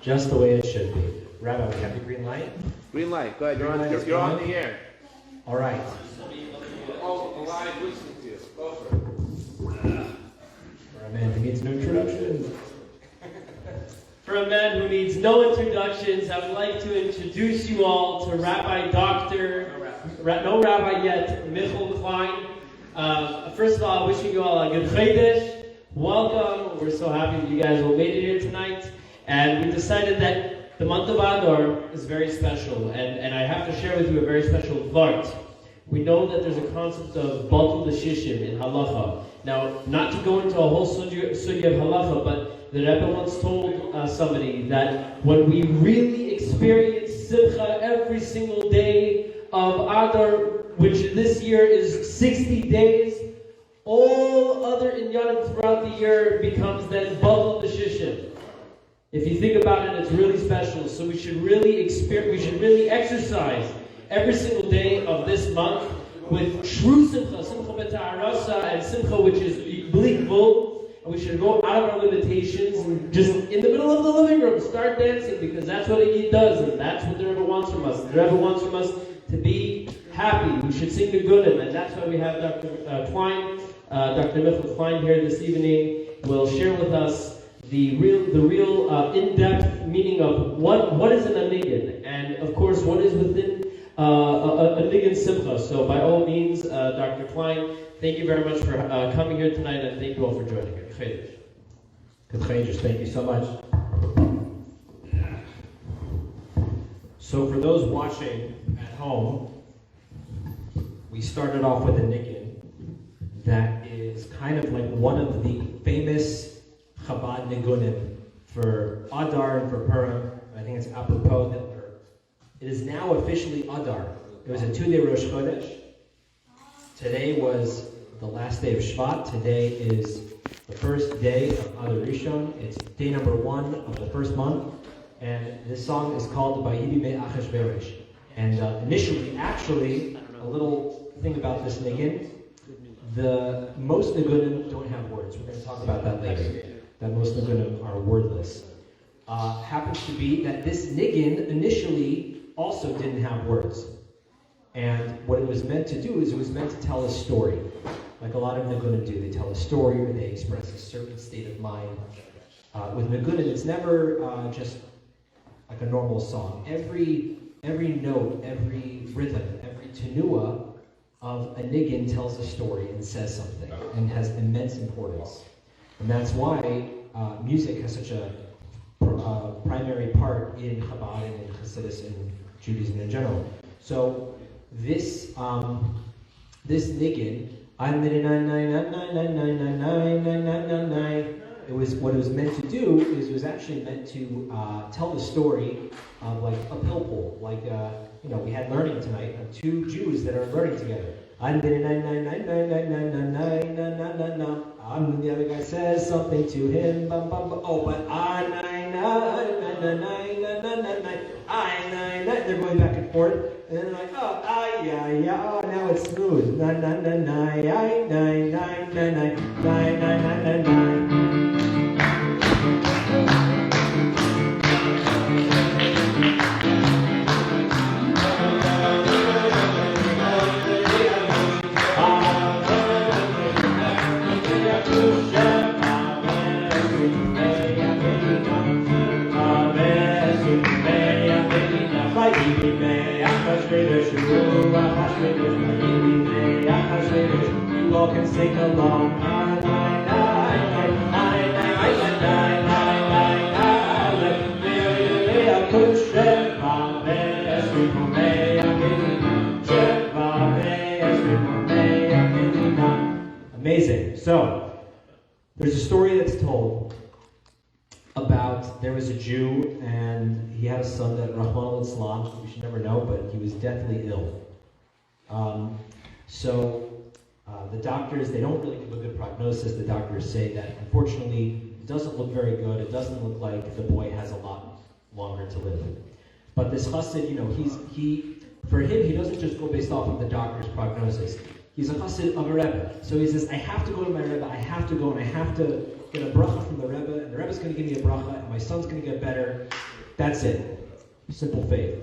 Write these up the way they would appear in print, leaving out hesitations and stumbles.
just the way it should be. Rabbi, we have the green light. Green light. Go ahead. You're on the air. All right. Oh, live listening to you. Go for it. For a man who needs no introduction. For a man who needs no introductions, I would like to introduce you all to Rabbi Dr. No Rabbi yet, Michael Klein. First of all, wishing you all a good Chodesh. Welcome. We're so happy that you guys all made it here tonight. And we decided that the month of Adar is very special. And I have to share with you a very special vart. We know that there's a concept of Batul Shishim in Halacha. Now, not to go into a whole sugya of Halacha, but the Rebbe once told somebody that when we really experience Simcha every single day of Adar, which this year is 60 days, all other inyanim throughout the year becomes then Batul Shishim. If you think about it, it's really special. So we should really exercise every single day of this month with true simcha, simcha b'ta'arasa, and simcha which is believable. And we should go out of our limitations and just in the middle of the living room start dancing, because that's what a Yid does, and that's what the Rebbe wants from us. The Rebbe wants from us to be happy. We should sing the Nigun, and that's why we have Dr. Klein, Dr. Michael Klein here this evening. Will share with us the real in-depth meaning of what is an Nigun, and of course what is within a Nigun Simcha. So by all means, Dr. Klein, thank you very much for coming here tonight, and thank you all for joining us. Good Chodesh, thank you so much. So for those watching at home, we started off with a Nigun that is kind of like one of the famous Chabad Nigunim for Adar and for Purim. I think it's apropos that it is now officially Adar. It was a 2-day Rosh Chodesh. Today was the last day of Shvat. Today is the first day of Adar Rishon. It's day number 1 of the first month. And this song is called Vayidi Me Achashverosh. And initially, actually, a little thing about this Nigun, most Nigunim don't have words. We're going to talk about that later. That most Nigunim are wordless. Happens to be that this Nigun initially also didn't have words. And what it was meant to do is it was meant to tell a story. Like a lot of Nigunim do. They tell a story or they express a certain state of mind. With Nigunim, it's never just like a normal song. Every note, every rhythm, every tenuah of a Nigun tells a story and says something and has immense importance. And that's why music has such a primary part in Chabad and in Hasidus and Judaism in general. So this Nigun, it was what it was meant to do is it was actually meant to tell the story of like a pilpul, like we had learning tonight of 2 Jews that are learning together. And the other guy says something to him, they're going back and forth, and then they're like, now it's smooth. You all can sing along. Amazing. So, there's a story that's told about there was a Jew and he had a son that Rahman al-Islam, we should never know, but he was deathly ill. The doctors, they don't really give a good prognosis. The doctors say that unfortunately it doesn't look very good. It doesn't look like the boy has a lot longer to live. But this chassid, for him, he doesn't just go based off of the doctor's prognosis. He's a chassid of a Rebbe. So he says, I have to go to my Rebbe, I have to go and I have to get a bracha from the Rebbe, and the Rebbe's going to give me a bracha, and my son's going to get better. That's it. Simple faith.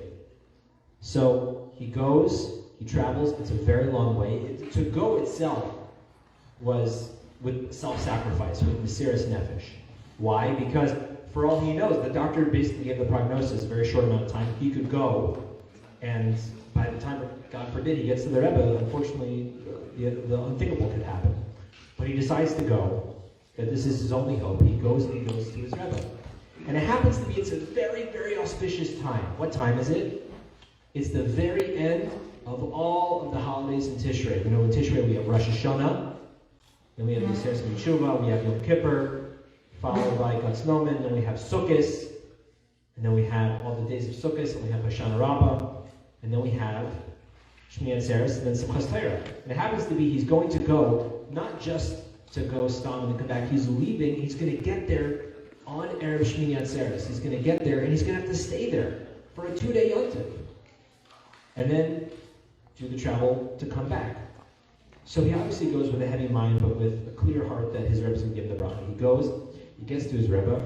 So he goes, he travels, it's a very long way. To go itself was with self-sacrifice, with Mesiras Nefesh. Why? Because for all he knows, the doctor basically gave the prognosis, a very short amount of time, he could go, and by the time, God forbid, he gets to the Rebbe, unfortunately, the unthinkable could happen. But he decides to go, that this is his only hope. He goes and he goes to his Rebbe. And it happens to be, it's a very, very auspicious time. What time is it? It's the very end of all of the holidays in Tishrei. You know, in Tishrei we have Rosh Hashanah, then we have the Seres Tshuva, we have Yom Kippur, followed by Gatz Nomen, then we have Sukkot, and then we have all the days of Sukkot, and we have Hoshana Rabbah, and then we have Shmini Atzeres, and then Simchas Torah. And it happens to be he's going to go, not just to go Stam and come back, he's leaving, he's going to get there on Erev Shmini Atzeres. He's going to get there, and he's going to have to stay there for a 2-day yontif. And then do the travel to come back. So he obviously goes with a heavy mind, but with a clear heart that his Rebbe is going to give him the bracha. He goes, he gets to his Rebbe,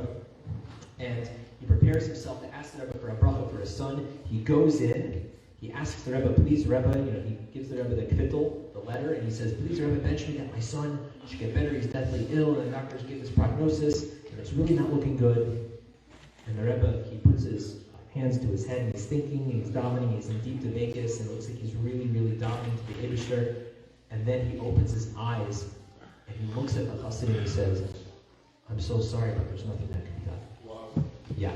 and he prepares himself to ask the Rebbe for a bracha for his son. He goes in, he asks the Rebbe, please Rebbe, he gives the Rebbe the kvittel, the letter, and he says, please Rebbe, mention me that my son should get better, he's deathly ill, and the doctors give this prognosis, and it's really not looking good. And the Rebbe, he puts his hands to his head, and he's thinking, he's davening, he's in deep devekis, and it looks like he's really, really davening to the Eibishter. And then he opens his eyes, and he looks at the chassid and he says, I'm so sorry, but there's nothing that can be done. Wow. Yeah.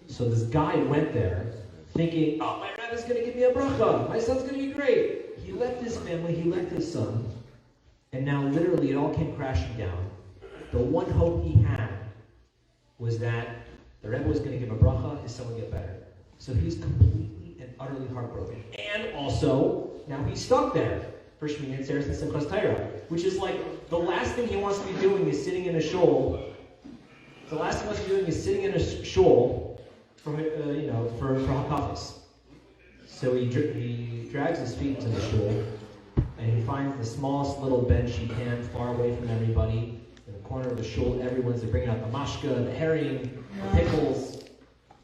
So this guy went there thinking, oh, my Rebbe's going to give me a bracha. My son's going to be great. He left his family, he left his son, and now literally it all came crashing down. The one hope he had was that the Rebbe was going to give a bracha, his son would get better. So he's completely and utterly heartbroken. And also, now he's stuck there for Shmini Atzeres and Simchas Torah, which is like the last thing he wants to be doing is sitting in a shul. The last thing he wants to be doing is sitting in a shul for Hakafis. So he drags his feet into the shul, and he finds the smallest little bench he can, far away from everybody. In the corner of the shul, everyone's bringing out the mashka, the herring, the pickles,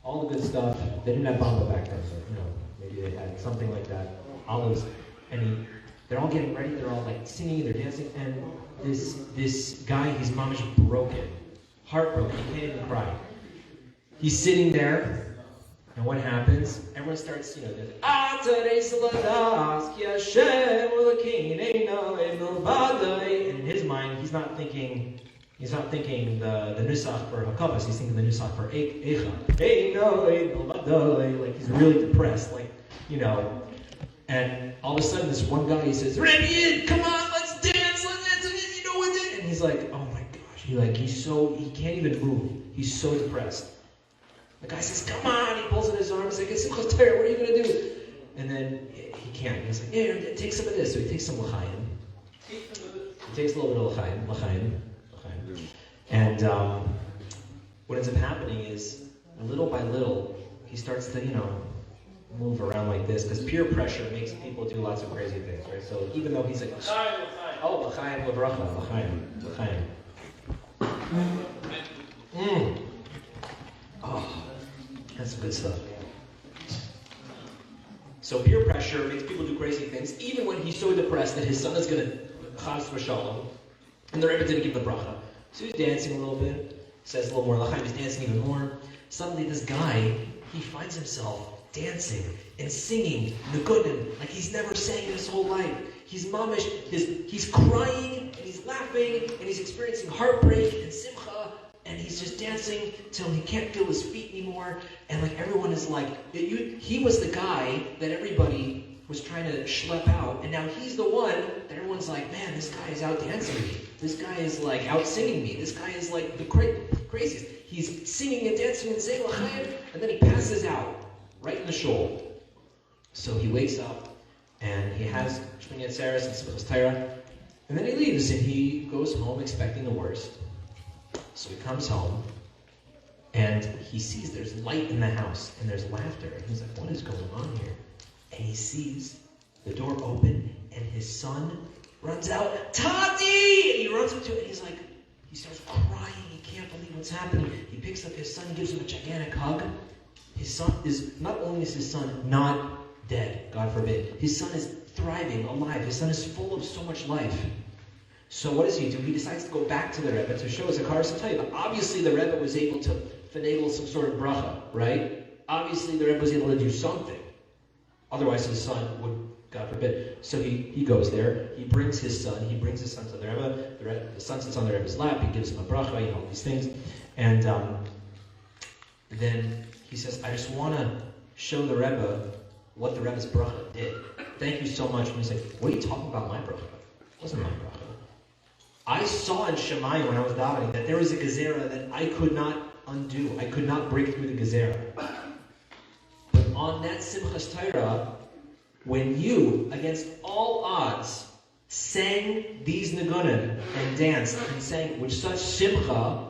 all the good stuff. They didn't have bamba back then, but maybe they had something like that, olives, and they're all getting ready, they're all like singing, they're dancing, and this guy, he's mamish broken, heartbroken, he can't even cry. He's sitting there, and what happens? Everyone starts, and in his mind, he's not thinking the nusach for Hakavas, he's thinking the nusach for Eicha. Like he's really depressed, and all of a sudden, this one guy, he says, Rebbe, come on, let's dance, with it. And he's like, oh my gosh, he can't even move. He's so depressed. The guy says, come on, he pulls in his arms, like, Simchas Torah, what are you going to do? And then he can't. He's like, yeah, take some of this. So he takes some l'chaim. He takes a little bit of l'chaim. And what ends up happening is, little by little, he starts to, move around like this, because peer pressure makes people do lots of crazy things, right? So even though he's like, oh, l'chaim, l'bracha, l'chaim. Oh, that's some good stuff. So peer pressure makes people do crazy things, even when he's so depressed that his son is going to chas v'shalom, and the Rebbe didn't give the bracha. So he's dancing a little bit, says a little more l'chaim, he's dancing even more. Suddenly this guy, he finds himself dancing and singing Nigun like he's never sang in his whole life. He's mamish, he's crying and he's laughing and he's experiencing heartbreak and simcha, and he's just dancing till he can't feel his feet anymore. And like everyone is like, he was the guy that everybody was trying to schlep out, and now he's the one that everyone's like, man, this guy is out dancing me. This guy is like out singing me. This guy is like the craziest. He's singing and dancing and saying l'chaim, and then he passes out. Right in the shul. So he wakes up, and he has Shmini Atzeres and Simchas Torah, and then he leaves, and he goes home expecting the worst. So he comes home, and he sees there's light in the house, and there's laughter, and he's like, what is going on here? And he sees the door open, and his son runs out, Tati! And he runs up to it, and he's like, he starts crying, he can't believe what's happening. He picks up his son, gives him a gigantic hug, son is, not only is his son not dead, God forbid, his son is thriving, alive. His son is full of so much life. So what does he do? He decides to go back to the Rebbe to show his Akaras Hatayva. Obviously, the Rebbe was able to finagle some sort of bracha, right? Obviously, the Rebbe was able to do something. Otherwise, his son would, God forbid. So he goes there. He brings his son to the Rebbe. The son sits on the Rebbe's lap. He gives him a bracha, all these things. And then he says, I just want to show the Rebbe what the Rebbe's bracha did. Thank you so much. And he's like, what are you talking about my bracha? It wasn't my bracha. I saw in Shemayim when I was davening that there was a gezerah that I could not undo. I could not break through the gezerah. But on that Simchas Torah, when you, against all odds, sang these Nigunim and danced and sang with such simcha,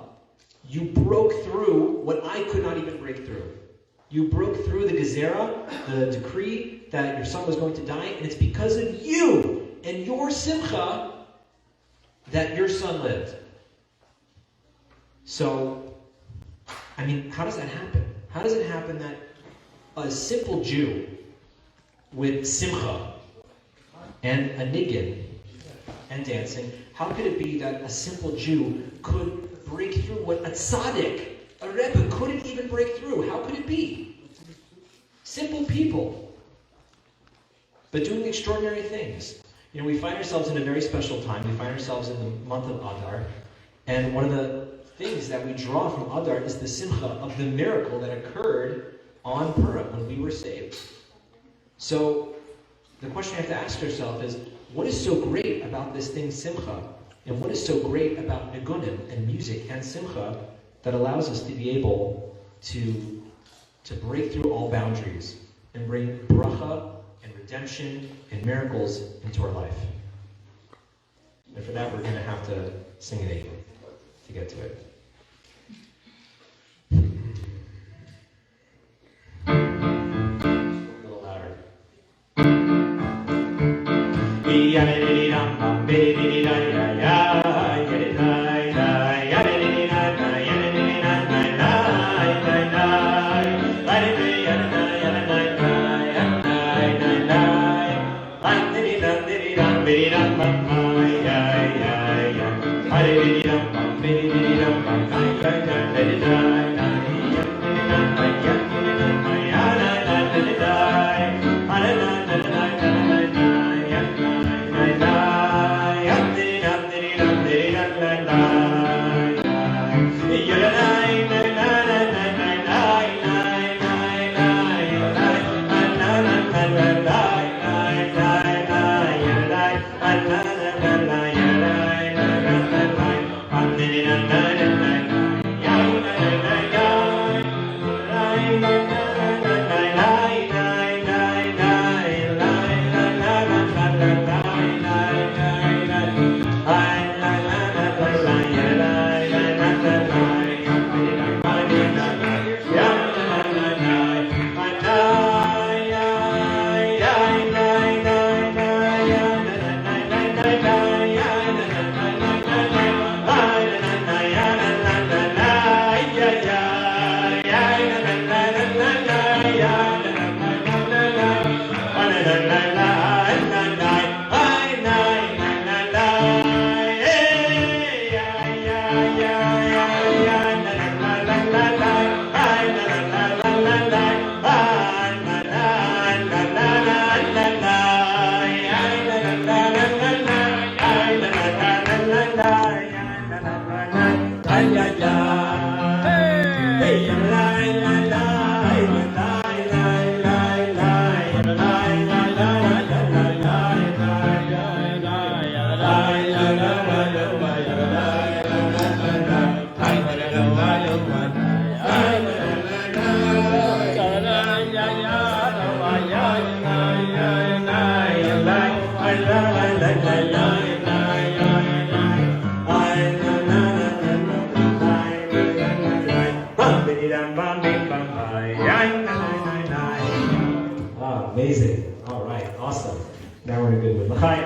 you broke through what I could not even break through. You broke through the gezerah, the decree that your son was going to die, and it's because of you and your simcha that your son lived. So, I mean, how does that happen? How does it happen that a simple Jew with simcha and a nigun and dancing, how could it be that a simple Jew could break through what a tzaddik, a rebbe, couldn't even break through? How could it be? Simple people, but doing extraordinary things. You know, we find ourselves in a very special time. We find ourselves in the month of Adar. And one of the things that we draw from Adar is the simcha of the miracle that occurred on Purim when we were saved. So the question you have to ask yourself is, what is so great about this thing simcha? And what is so great about nigunim and music and simcha that allows us to be able to break through all boundaries and bring bracha and redemption and miracles into our life? And for that, we're going to have to sing an eight to get to it. A little louder. Amazing. All right. Awesome. Now we're in a good mood. L'chaim.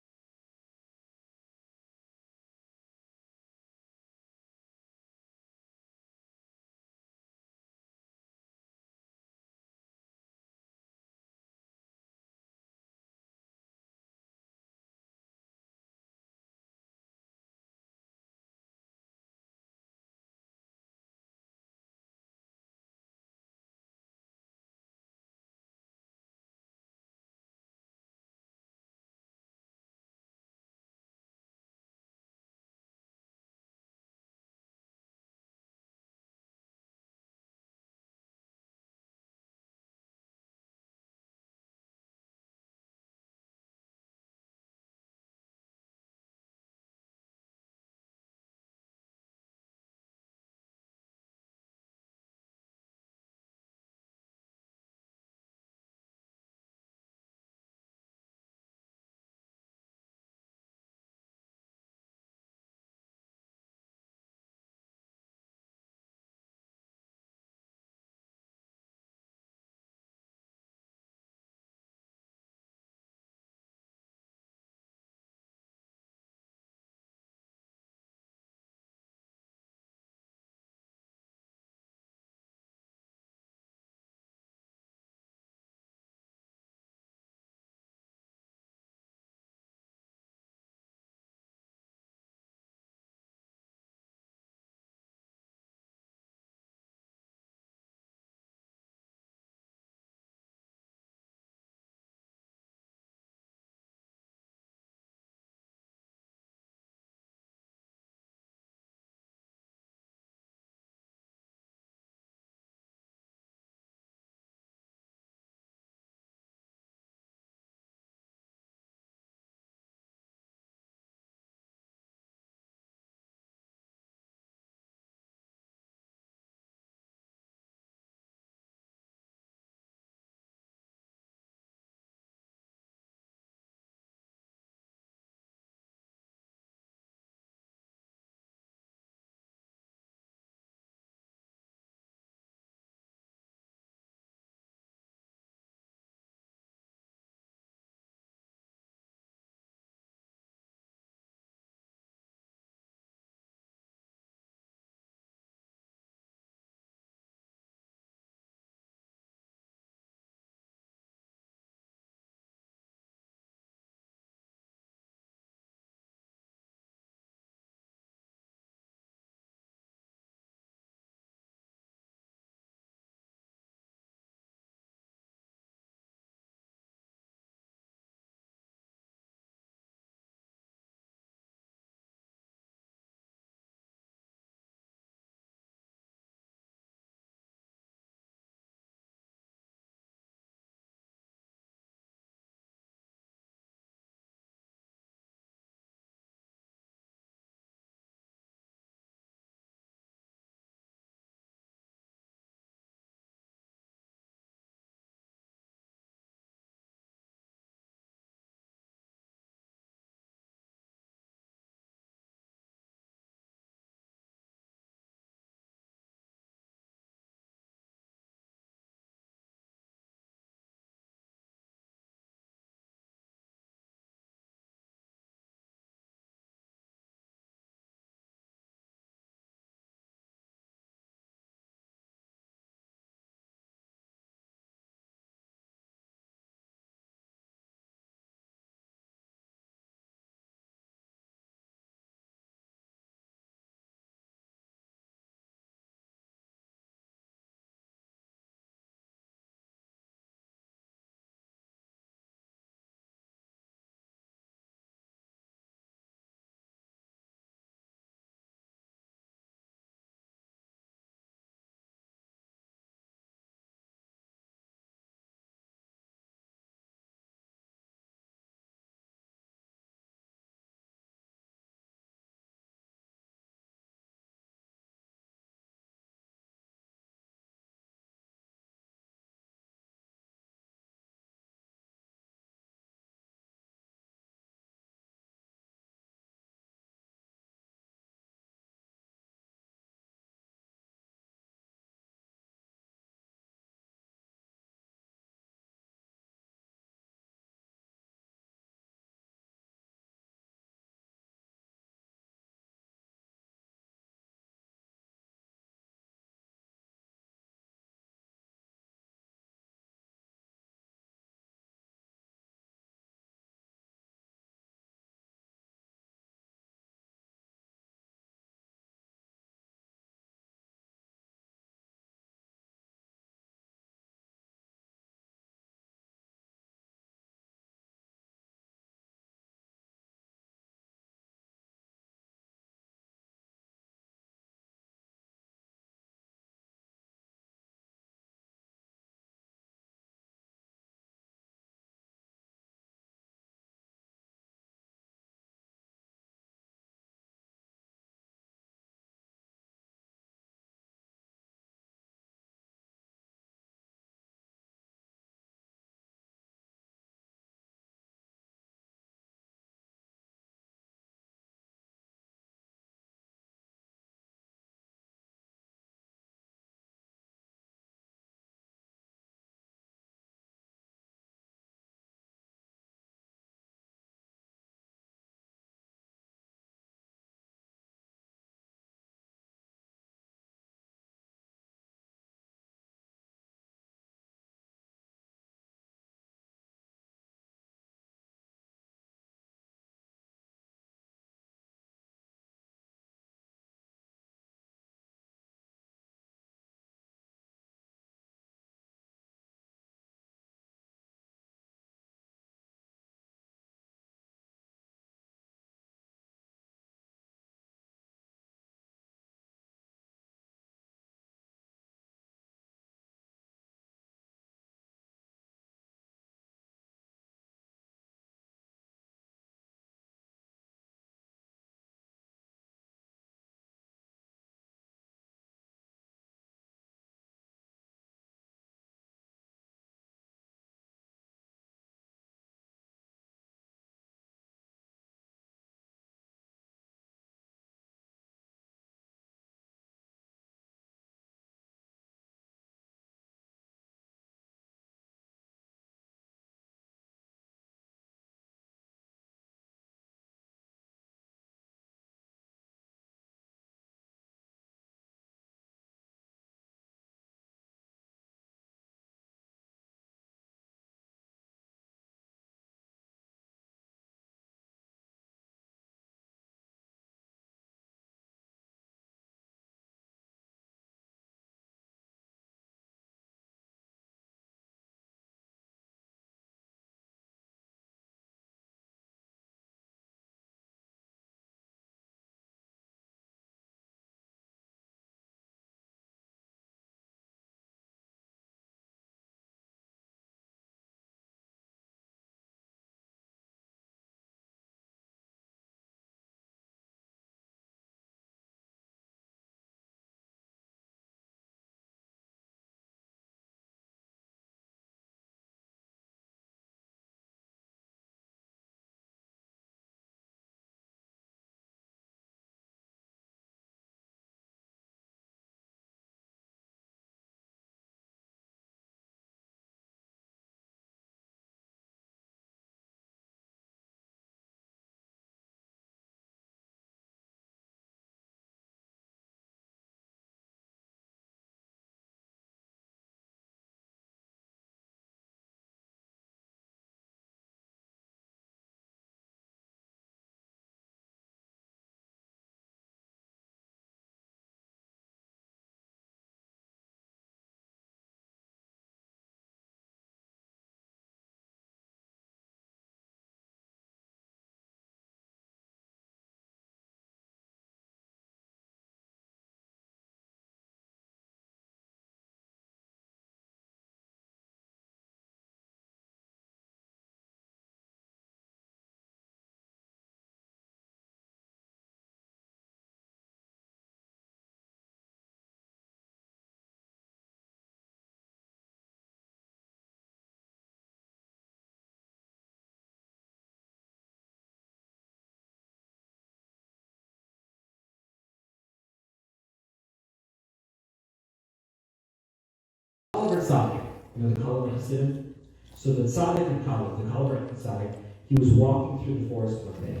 tzaddik, the Kalav Hasidim. So the tzaddik and Kalav, the Kalav tzaddik, he was walking through the forest one day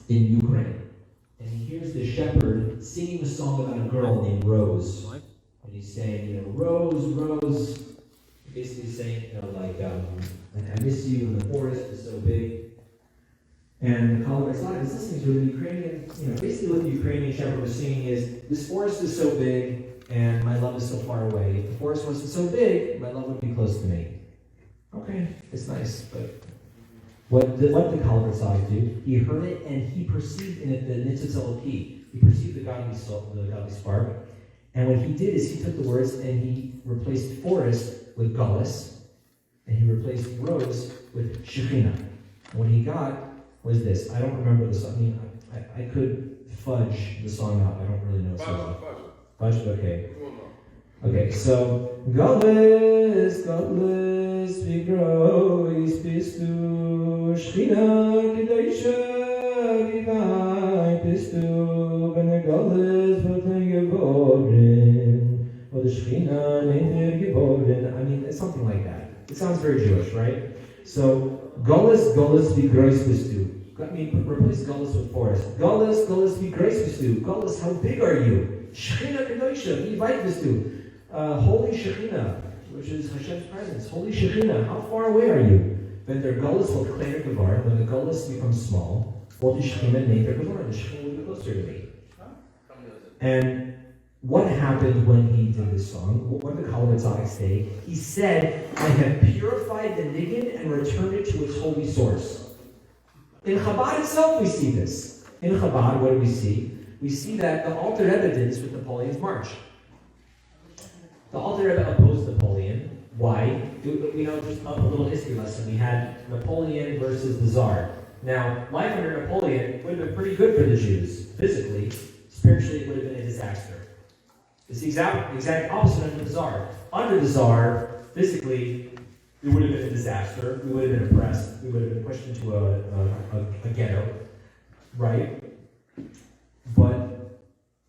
in Ukraine. And he hears the shepherd singing a song about a girl named Rose. And he's saying, Rose, Rose. Basically saying, like, I miss you, and the forest is so big. And the Kalav tzaddik is listening to the Ukrainian, basically what the Ukrainian shepherd was singing is, this forest is so big, and my love is so far away. If the forest wasn't so big, my love would be close to me. Okay, it's nice, but what did the Kalav tzaddik do? He heard it, and he perceived in it the nitzitz eloki. He perceived the godly spark. And what he did is he took the words and he replaced forest with gullus, and he replaced rose with shekhinah. And what he got was this. I don't remember the song. I could fudge the song out. I don't really know the song. Fudge, okay. Okay, so gullus, gullus, vigrois, pistu, shekhinah, kedosha, givai, pistu, ben gullus, or the Shekhinah, I mean, it's something like that. It sounds very Jewish, right? So, Gullus, Gullus, be grace bistu. I mean, replace Gullus with forest. Gullus, Gullus, be grace bistu. Gullus, how big are you? Shekhinah Kedosha, be vite bistu. Holy Shekhinah, which is Hashem's presence. Holy Shekhinah, how far away are you? When their Gullus will clear Gavar, when the Gullus becomes small, or the Shekhinah name their Gavar, the Shekhinah will be closer to me. And what happened when he did this song? What did the Kalav tzaddik say? He said, I have purified the Nigun and returned it to its holy source. In Chabad itself we see this. In Chabad, what do we see? We see that the Alter Rebbe did this with Napoleon's March. The Alter Rebbe opposed Napoleon. Why? Just a little history lesson. We had Napoleon versus the Tsar. Now, life under Napoleon would have been pretty good for the Jews. Physically, spiritually, it would have been a disaster. It's the exact opposite under the Tsar. Under the Tsar, physically, it would have been a disaster. We would have been oppressed. We would have been pushed into a ghetto, right? But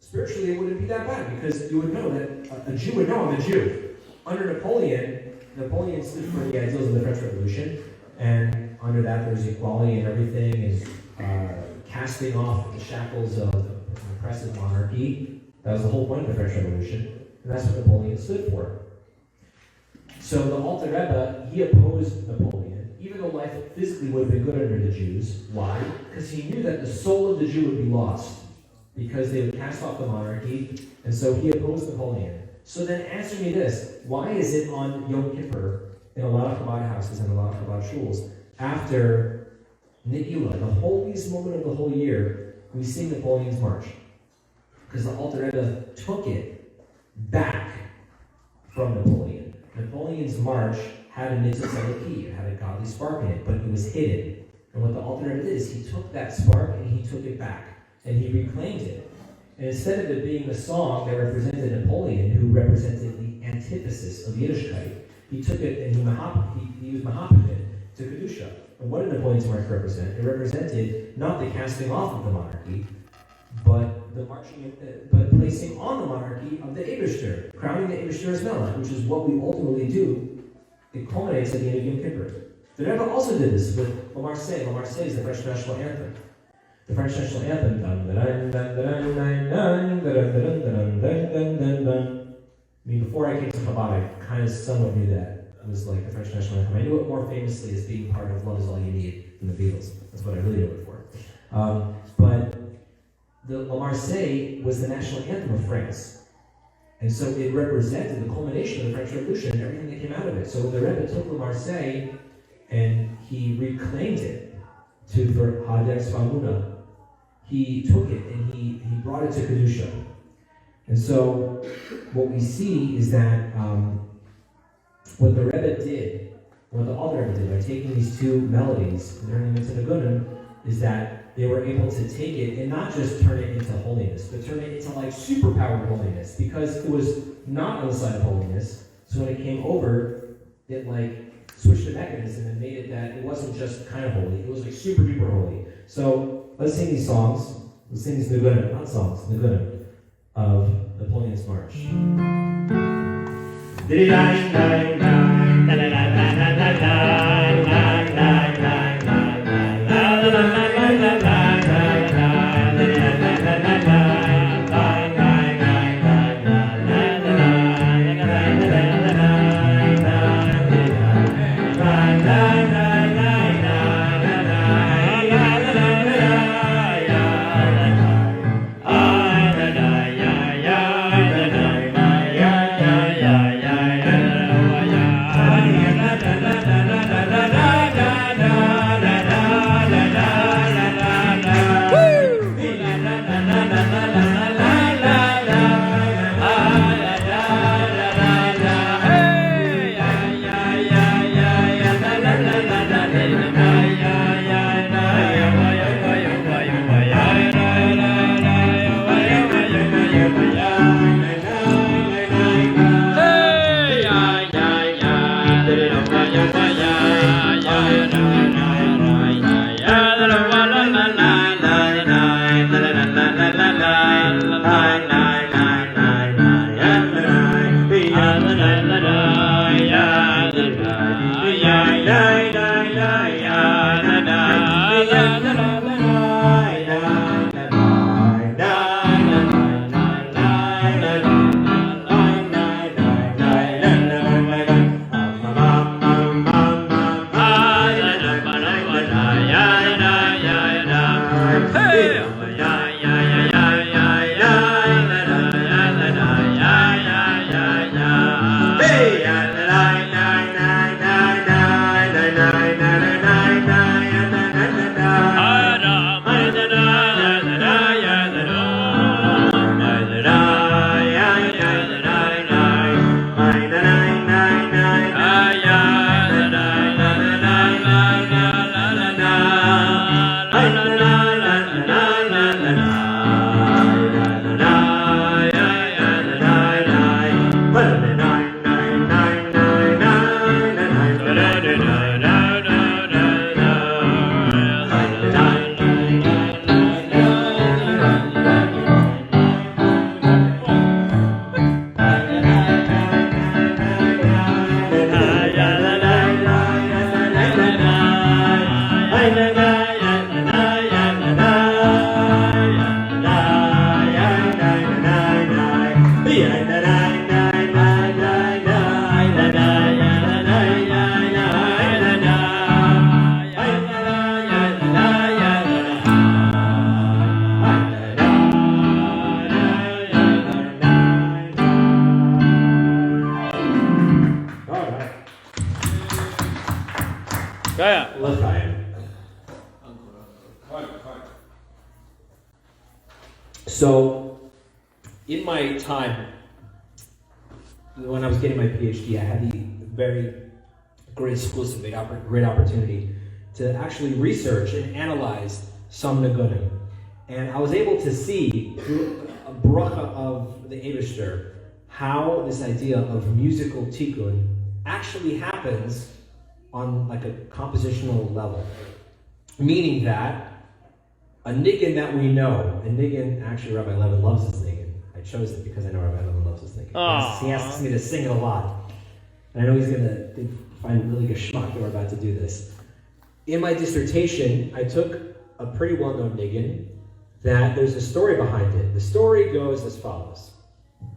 spiritually, it wouldn't be that bad because you would know that a Jew would know I'm a Jew. Under Napoleon stood for the ideals of the French Revolution, and under that there's equality and everything, and casting off the shackles of an oppressive monarchy. That was the whole point of the French Revolution, and that's what Napoleon stood for. So the Alter Rebbe, he opposed Napoleon, even though life physically would have been good under the Jews. Why? Because he knew that the soul of the Jew would be lost, because they would cast off the monarchy, and so he opposed Napoleon. So then answer me this, why is it on Yom Kippur, in a lot of Chabad houses and a lot of Chabad shuls, after Ne'ilah, the holiest moment of the whole year, we sing Napoleon's March? Because the Alter Rebbe took it back from Napoleon. Napoleon's march had a mitzvah eloki, it had a godly spark in it, but it was hidden. And what the Alter Rebbe did is he took that spark and he took it back, and he reclaimed it. And instead of it being a song that represented Napoleon, who represented the antithesis of Yiddishkeit, he took it and he used Mahapavit to Kedusha. And what did Napoleon's march represent? It represented not the casting off of the monarchy, but the but placing on the monarchy of the Eibishter, crowning the Eibishter as Melech, which is what we ultimately do. It culminates at the end of Yom Kippur. The Rebbe also did this with La Marseillaise. La Marseillaise is the French national anthem. The French national anthem. I mean, before I came to Chabad, I kind of somewhat knew that it was like the French national anthem. I knew it more famously as being part of Love Is All You Need from the Beatles. That's what I really knew it for. But the La Marseillaise was the national anthem of France. And so it represented the culmination of the French Revolution and everything that came out of it. So the Rebbe took La Marseillaise and he reclaimed it for Hader Svamuna. He took it and he brought it to Kedusha. And so what we see is that what the Rebbe did, what the Alter Rebbe did by taking these two melodies and turning them into Nigun, is that they were able to take it and not just turn it into holiness, but turn it into like superpowered holiness, because it was not on the side of holiness. So when it came over, it like switched the mechanism and made it that it wasn't just kind of holy, it was like super duper holy. So let's sing these songs. Let's sing these Nigunim, not songs, Nigunim of Napoleon's March. So, in my time, when I was getting my PhD, I had the very great exclusive, great opportunity to actually research and analyze some Nigunim. And I was able to see through a bracha of the Eibishter how this idea of musical tikkun actually happens on like a compositional level. Meaning that a nigun that we know, a nigun, actually Rabbi Levin loves this nigun. I chose it because I know Rabbi Levin loves this nigun. He asks me to sing it a lot. And I know he's going to find really geschmack that we're about to do this. In my dissertation, I took a pretty well-known nigun that there's a story behind it. The story goes as follows.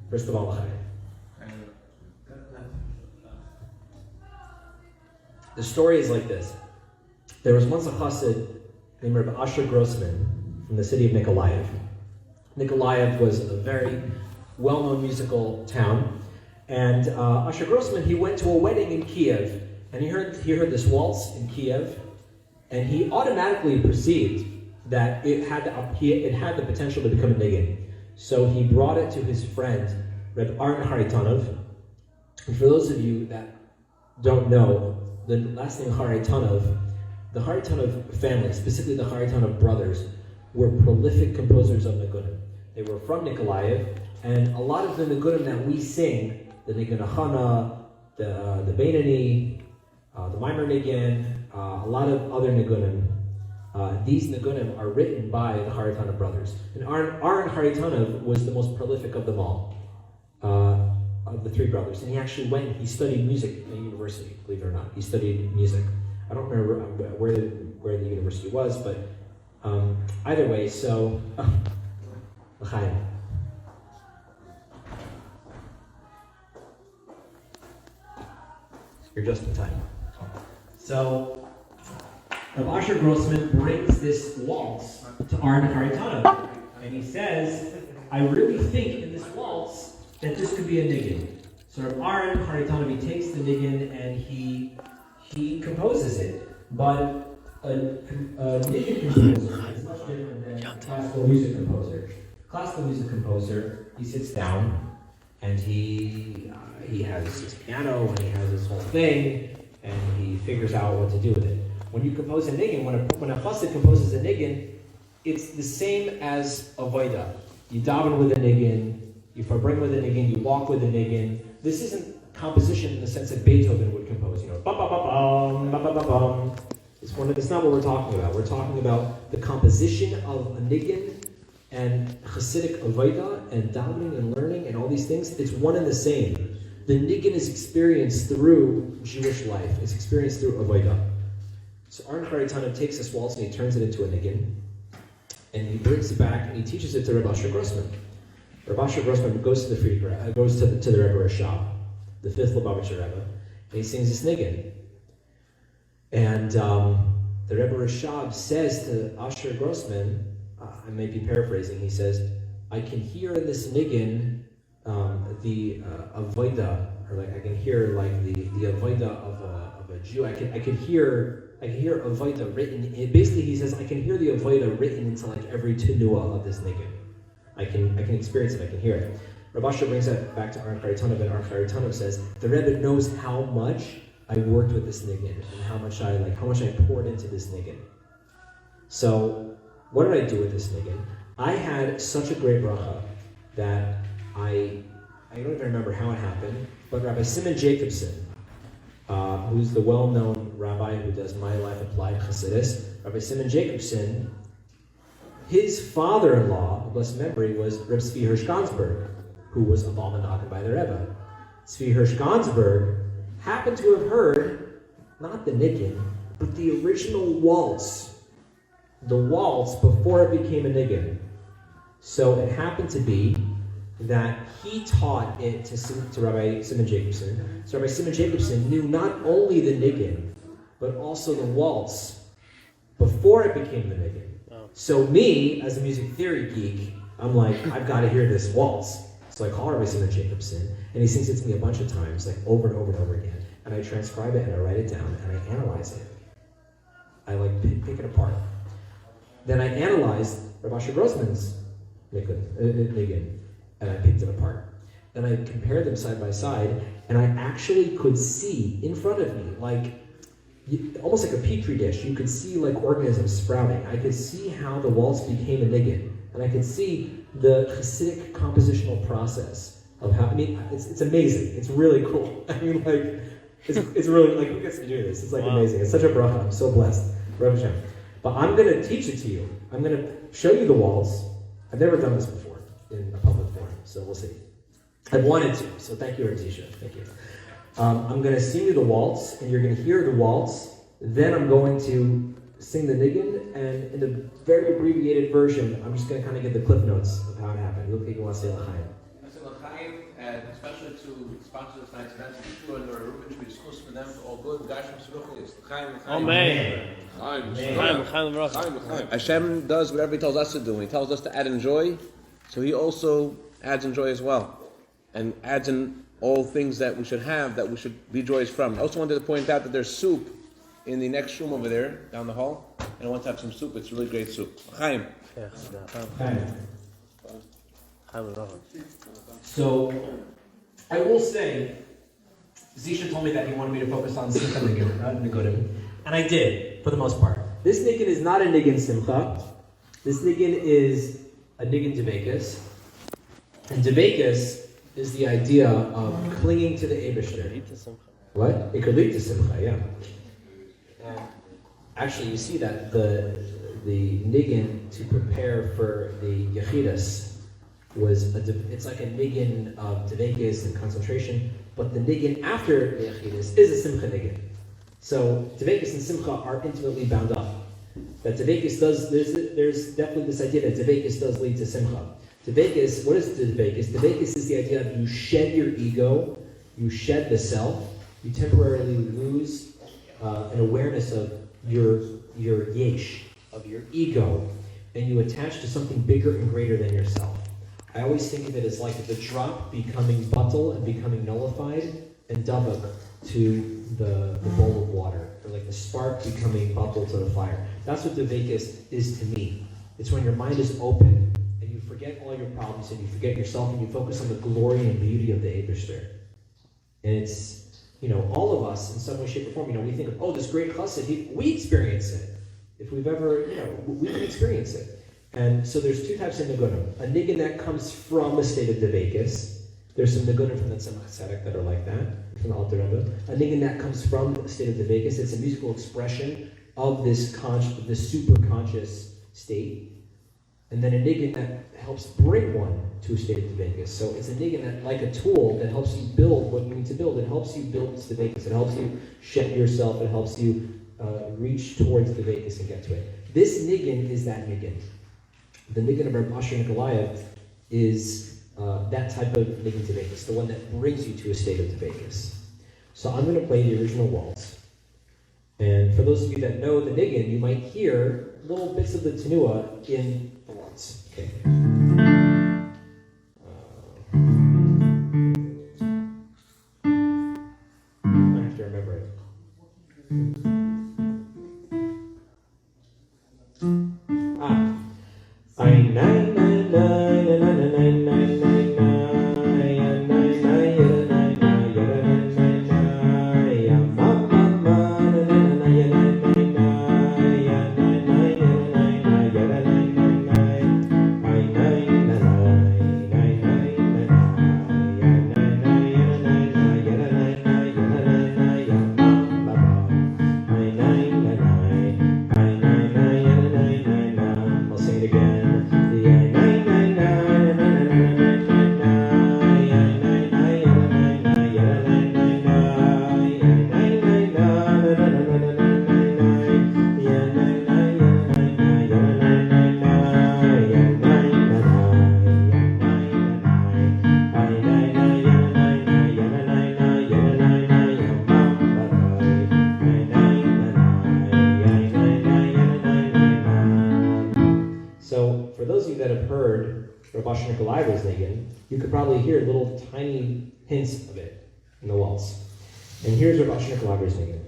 First of all, the story is like this. There was once a chassid named Rabbi Asher Grossman from the city of Nikolaev. Nikolaev was a very well-known musical town. And Asher Grossman, he went to a wedding in Kiev, and he heard this waltz in Kiev, and he automatically perceived that it had the potential to become a nigun. So he brought it to his friend, Reb Aaron Haritonov. And for those of you that don't know, the last name Haritonov, the Haritonov family, specifically the Haritonov brothers, were prolific composers of Nigunim. They were from Nikolaev, and a lot of the Nigunim that we sing, the Nigun Achana, the Beinani, the Maimer Nigun, a lot of other Nigunim, these Nigunim are written by the Haritonov brothers. And Aaron Haritonov was the most prolific of them all. of the three brothers, and he actually went. He studied music at a university. Believe it or not, he studied music. I don't remember where the university was, but either way. So, L'chaim. You're just in time. So, Rav Asher Grossman brings this waltz to Aaron Karitana, and he says, I really think in this waltz that this could be a nigun. So Rav Aaron Karitana takes the nigun and he composes it. But a nigun composer is much different than a classical music composer. Classical music composer, he sits down and he has his piano and he has his whole thing and he figures out what to do with it. When you compose a nigun, when a chassid composes a nigun, it's the same as a voida. You daven with a nigun, you farbring with a nigun, you walk with a nigun. This isn't composition in the sense that Beethoven would compose. You know, bum bum bum bum bum bum bum. It's not what we're talking about. We're talking about the composition of a nigun and Hasidic avodah and davening and learning and all these things. It's one and the same. The nigun is experienced through Jewish life. It's experienced through avodah. So Aaron Karitana takes this waltz and he turns it into a nigun, and he brings it back and he teaches it to Rav Asher Grossman. Rav Asher Grossman goes to the Rebbe Rashab, the fifth Lubavitcher Rebbe, and he sings this nigun. And the Rebbe Rashab says to Asher Grossman, I may be paraphrasing, he says, I can hear in this nigun the avodah, or like I can hear like the avodah of a Jew. I can hear avodah written. Basically, he says I can hear the avodah written into like every tenuah of this nigun. I can experience it. I can hear it. Rav Asher brings that back to Aaron Karitana, and Aaron Karitana says the Rebbe knows how much I worked with this nigun and how much I poured into this nigun. So what did I do with this nigun? I had such a great bracha that I don't even remember how it happened, but Rabbi Simon Jacobson, who's the well-known rabbi who does My Life Applied Chassidus, Rabbi Simon Jacobson, his father-in-law, blessed memory, was Reb Tzvi Hirsch Gansberg, who was a Balmanagan by the Rebbe. Tzvi Hirsch Gansberg happened to have heard, not the nigun, but the original waltz. The waltz before it became a nigun. So it happened to be that he taught it to Rabbi Simon Jacobson. So Rabbi Simon Jacobson knew not only the nigun, but also the waltz before it became the nigun. Oh. So me, as a music theory geek, I'm like, I've got to hear this waltz. So I call Rabbi Simon Jacobson, and he sings it to me a bunch of times, like over and over and over again. And I transcribe it, and I write it down, and I analyze it. I like pick it apart. Then I analyzed Rav Asher Grossman's nigun, and I picked it apart. Then I compared them side by side, and I actually could see in front of me, like almost like a petri dish. You could see like organisms sprouting. I could see how the waltz became a nigun, and I could see the Hasidic compositional process of how. I mean, it's amazing. It's really cool. I mean, like it's really like who gets to do this? It's like amazing. It's such a bracha. I'm so blessed. Baruch Hashem. But I'm going to teach it to you. I'm going to show you the waltz. I've never done this before in a public forum, so we'll see. I've wanted to, so thank you, Artisha. Thank you. I'm going to sing you the waltz, and you're going to hear the waltz. Then I'm going to sing the nigun, and in a very abbreviated version, I'm just going to kind of give the clip notes of how it happened. Look, you want to say l'chaim. I say l'chaim, and especially to sponsors tonight's event, to be sure and Reuben should be discussed with them for all good. Guys from Shidduchim is l'chaim, l'chaim. Amen. Hashem does whatever He tells us to do. He tells us to add in joy, so He also adds in joy as well, and adds in all things that we should have, that we should be joyous from. I also wanted to point out that there's soup in the next room over there, down the hall, and I want to have some soup. It's really great soup. Chaim. So, I will say, Zisha told me that he wanted me to focus on Simcha Nigunim, and I did, for the most part. This nigun is not a nigun Simcha. This nigun is a nigun Devekus. And Devekus is the idea of clinging to the Eibishter. What? It could lead to Simcha, yeah. Actually, you see that the nigun to prepare for the Yechidus, it's like a nigun of Dvekus and concentration, but the nigun after the Yechidus is a Simcha nigun. So Dvekus and Simcha are intimately bound up. That Dvekus does, there's definitely this idea that Dvekus does lead to Simcha. Dvekus, what is Dvekus? Dvekus is the idea of you shed your ego, you shed the self, you temporarily lose an awareness of your yesh, of your ego, and you attach to something bigger and greater than yourself. I always think of it as like the drop becoming batal and becoming nullified, and davak to the bowl of water, or like the spark becoming batal to the fire. That's what Dvekus is to me. It's when your mind is open, and you forget all your problems, and you forget yourself, and you focus on the glory and beauty of the Eibishter. And it's, all of us, in some way, shape, or form, we think of, this great chassid, we experience it. If we've ever, we can experience it. And so there's two types of nigunim. A nigun that comes from a state of Dvekus. There's some nigunim from the Tzemach Tzedek that are like that, from the Alter Rebbe. A nigun that comes from a state of Dvekus. It's a musical expression of this super conscious state. And then a nigun that helps bring one to a state of Dvekus. So it's a nigun that, like a tool, that helps you build what you need to build. It helps you build this Dvekus. It helps you shed yourself. It helps you reach towards Dvekus and get to it. This nigun is that nigun. The nigun of Reb Asher Nikolaev is that type of nigun Dvekus, the one that brings you to a state of Dvekus. So I'm going to play the original waltz. And for those of you that know the nigun, you might hear little bits of the tenua in the waltz. Okay. I have to remember it. You could probably hear little tiny hints of it in the waltz. And here's Rav Asher Nikolaev's nigun.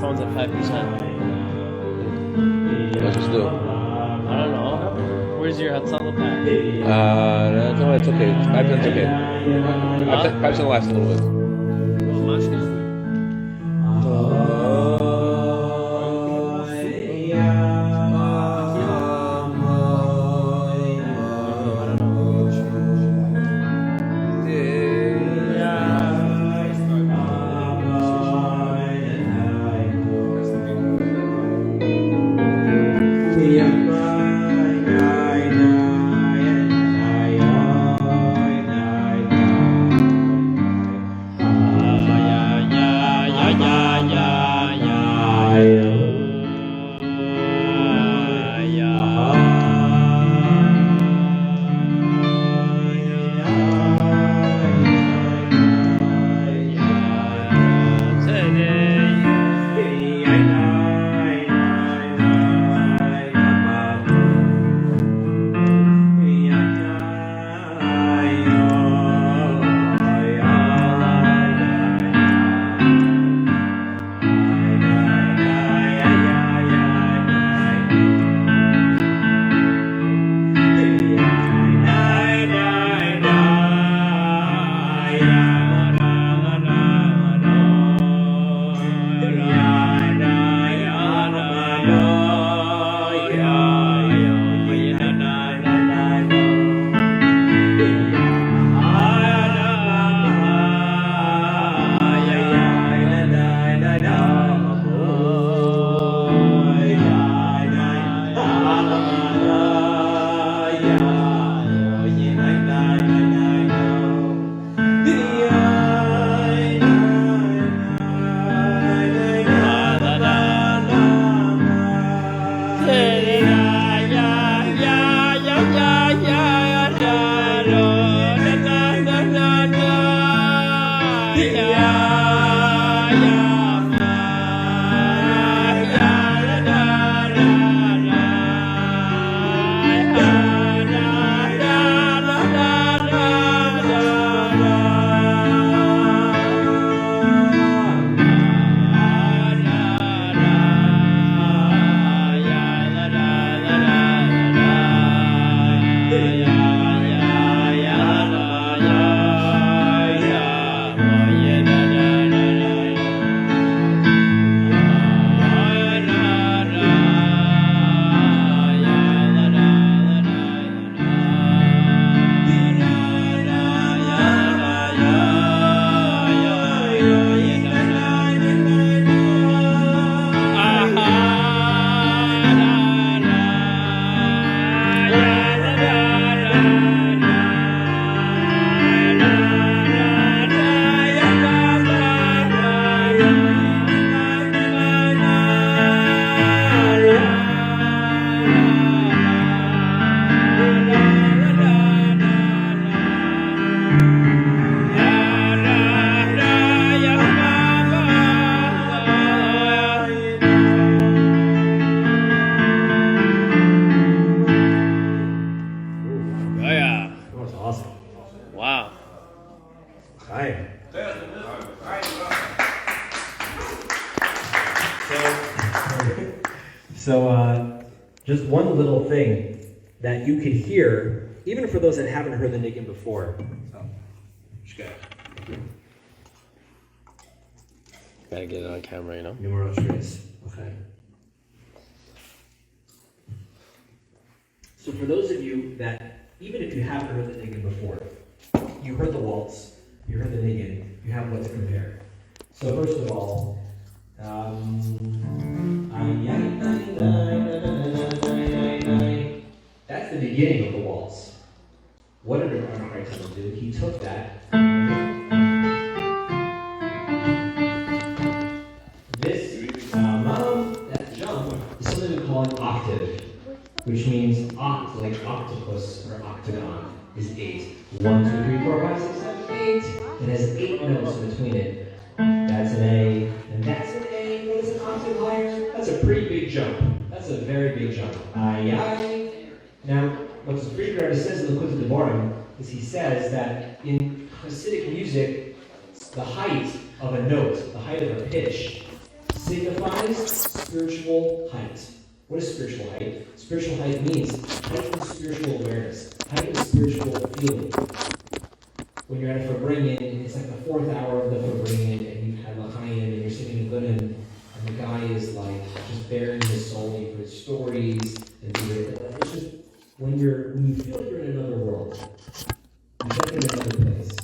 Phone's at 5%. What's this do? I don't know. Where's your Hatzalah pack? No, it's okay. 5%'s okay. 5% lasts a little bit. Well, Mashka. So, just one little thing that you could hear, even for those that haven't heard the Nigun before. Gotta get it on camera, you know? Numero tres. Okay. So for those of you that, even if you haven't heard the Nigun before, you heard the waltz, you heard the Nigun, you have what to compare. So first of all, that's the beginning of the waltz. What did Arnold do? He took that. That jump is something we call an octave, which means like octopus or octagon is 8. 1, 2, 3, 4, 5, 6, 7, 8. It has 8 notes between it. That's an A, and that's an A. What is an octave higher? That's a pretty big jump. That's a very big jump. Now, what the Friedrich says in the Likutei Devarim is he says that in Hasidic music, the height of a note, the height of a pitch, signifies spiritual height. What is spiritual height? Spiritual height means heightened spiritual awareness, heightened spiritual feeling. When you're at a Farbrengen, it's like the 4th hour of the Farbrengen, and you've had L'chaim, and you're singing a Nigun, and the guy is like just bearing his soul, you've heard stories, and it's just when you feel like you're in another world, you're like in another place.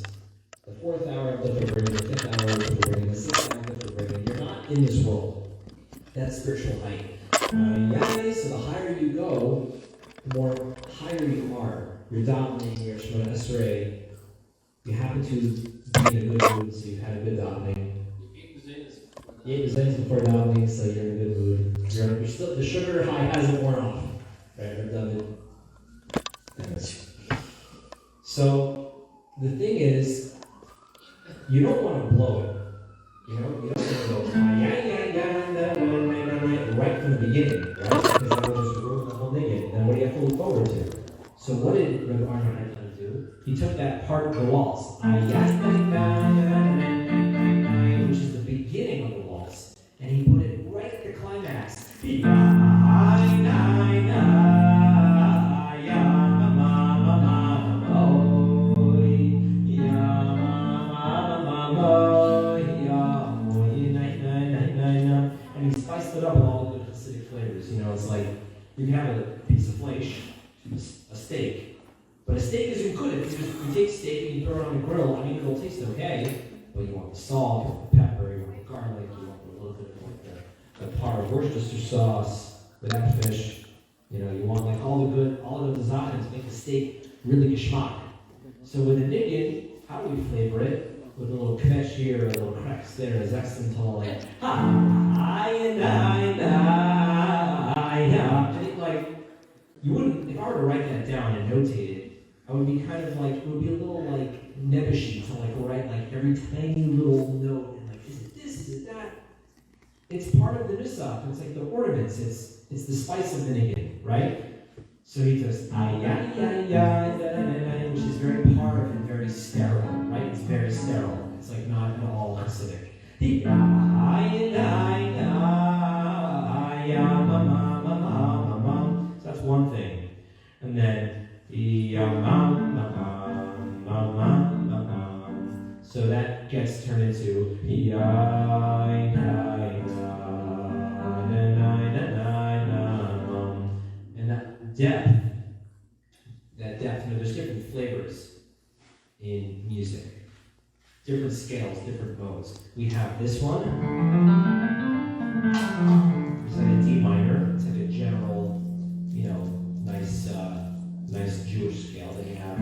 The 4th hour of the Farbrengen, the 5th hour of the Farbrengen, the 6th hour of the Farbrengen, you're not in this world. That's spiritual height. So the higher you go, the more higher you are. You're davening, you're Shemona Esrei. You happen to be in a good mood, so you had a good davening. You ate the before davening, so you're in a good mood. You're still, the sugar high hasn't worn off. Right, we're done. So the thing is, you don't want to blow it. You don't want to go right from the beginning, right? Because that will just ruin the whole Nigun. Then what do you have to look forward to? So what did Reb Arnold do? He took that part of the waltz, which is the beginning of the waltz, and he put it right at the climax. And he spiced it up with all the good Hasidic flavors. You know, it's like you can have a piece of flesh, a steak, but a steak isn't good. If you take steak and you throw it on the grill, I mean, it'll taste okay, but you want the salt, you want the pepper, you want the garlic, you want a little bit of the par Worcestershire sauce with that fish. You know, you want like all of the zachins to make the steak really geschmack. So with a Nigun, how do we flavor it? With a little kvetch here, a little cracks there, a zexantol, like I think like you wouldn't, if I were to write that down and notate it, I would be kind of like, it would be a little like nebbishy to like write like every tiny little note and like, is it this, is it that? It's part of the nusach, it's like the ornaments, it's the spice of the Nigun, right? So he does which is very parv and very sterile, right? It's very sterile. It's like not at all Hasidic. So that's one thing. And then so that gets turned into and that depth, you know, there's different flavors in music. Different scales, different modes. We have this one. It's like a D minor. It's like a general, you know, nice Jewish scale that you have.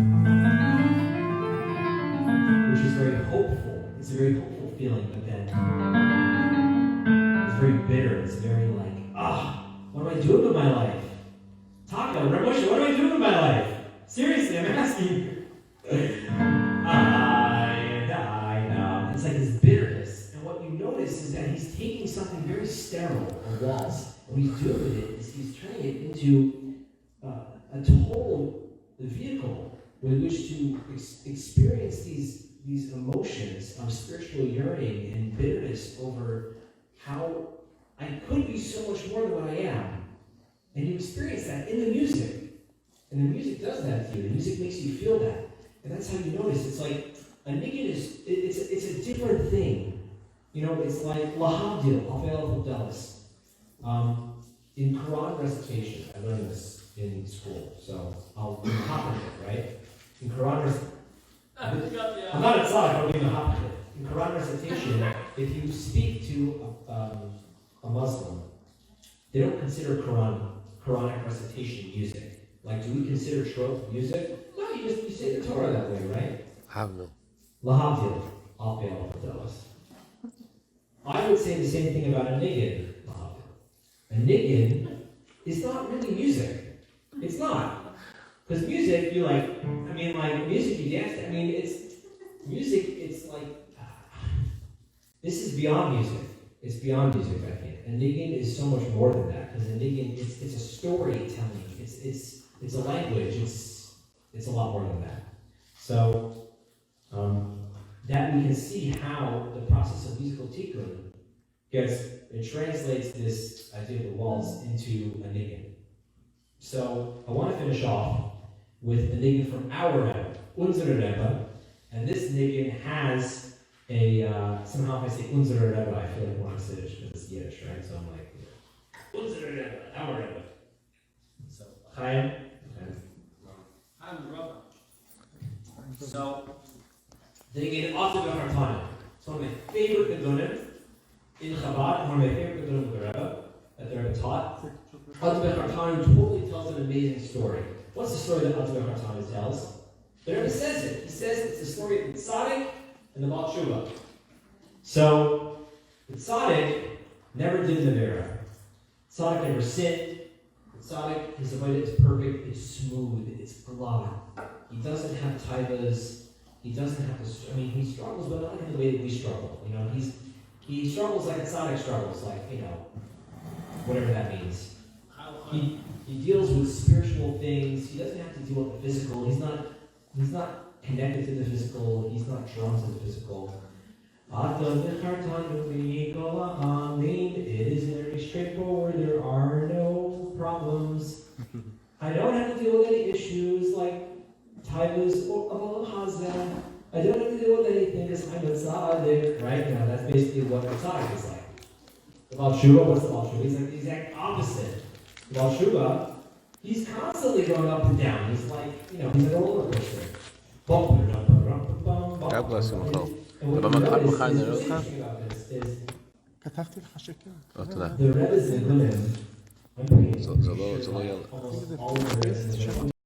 Which is very hopeful. It's a very hopeful feeling, but then it's very bitter. It's very like, what am I doing with my life? Taka, Ramosha, what am I doing with my life? Seriously, I'm asking you. It's like this bitterness. And what you notice is that he's taking something very sterile, a waltz, and what he's doing with it is he's turning it into a total vehicle with which to experience these emotions of spiritual yearning and bitterness over how I could be so much more than what I am. And you experience that in the music. And the music does that to you. The music makes you feel that. And that's how you notice. It's like, a nigun it's a different thing. You know, it's like lahavdil, hafel v'delis. In Quran recitation, I learned this in school, so I'll be hop in it, right? In Quran recitation, I'm not a tzaddik, I'll be a hop in it. In Quran recitation, if you speak to a Muslim, they don't consider Quranic recitation music. Like, do we consider trope music? No, you say the Torah that way, right? Havnu. Lahavdil, hafel v'delis. I would say the same thing about a nigun. A nigun is not really music. It's not. Because music, you music you dance to. It's like, this is beyond music. It's beyond music, I think. A nigun is so much more than that. Because a nigun, it's a storytelling. It's a language. It's a lot more than that. So, that we can see how the process of musical tikkun it translates this idea of the waltz into a nigun. So I want to finish off with a nigun from our Rebbe, unser Rebbe, and this nigun has a, somehow if I say unser Rebbe, I feel like more Hasidic because it's Yiddish, right? So I'm like, unser Rebbe, our Rebbe. So, Chaim? I'm the Rebbe. So, the nigun also got our time. It's one of my favorite nigunim. In Chabad, one of my favorite nigunim of the Rebbe, that the Rebbe taught, Azbech Hartani totally tells an amazing story. What's the story that Azbech Hartani tells? The Rebbe says it. He says it's the story of the Tzaddik and the Baal Tshuva. So, the Tzaddik never did Nevera. Tzaddik never sinned. The Tzaddik, his avodah is perfect, it's smooth, it's glad. He doesn't have taivas. He doesn't have to, he struggles, but not in the way that we struggle. You know, he struggles like a tzaddik struggles, like, whatever that means. He deals with spiritual things. He doesn't have to deal with the physical. He's not connected to the physical. He's not drawn to the physical. It is very straightforward. There are no problems. I don't have to deal with any issues like taivas or hazeh. I don't have to deal with anything because I'm a tzaddik, right? That's basically what a tzaddik is like. The Baal Tshuva, what's the Baal Tshuva? He's like the exact opposite. The Baal Tshuva, he's constantly going up and down. He's like, he's like a roller coaster. God bless him, Michael. And what you notice is, what's interesting about this is, the Rebbe's nigunim, I'm pretty sure almost all of the Rebbe's nigunim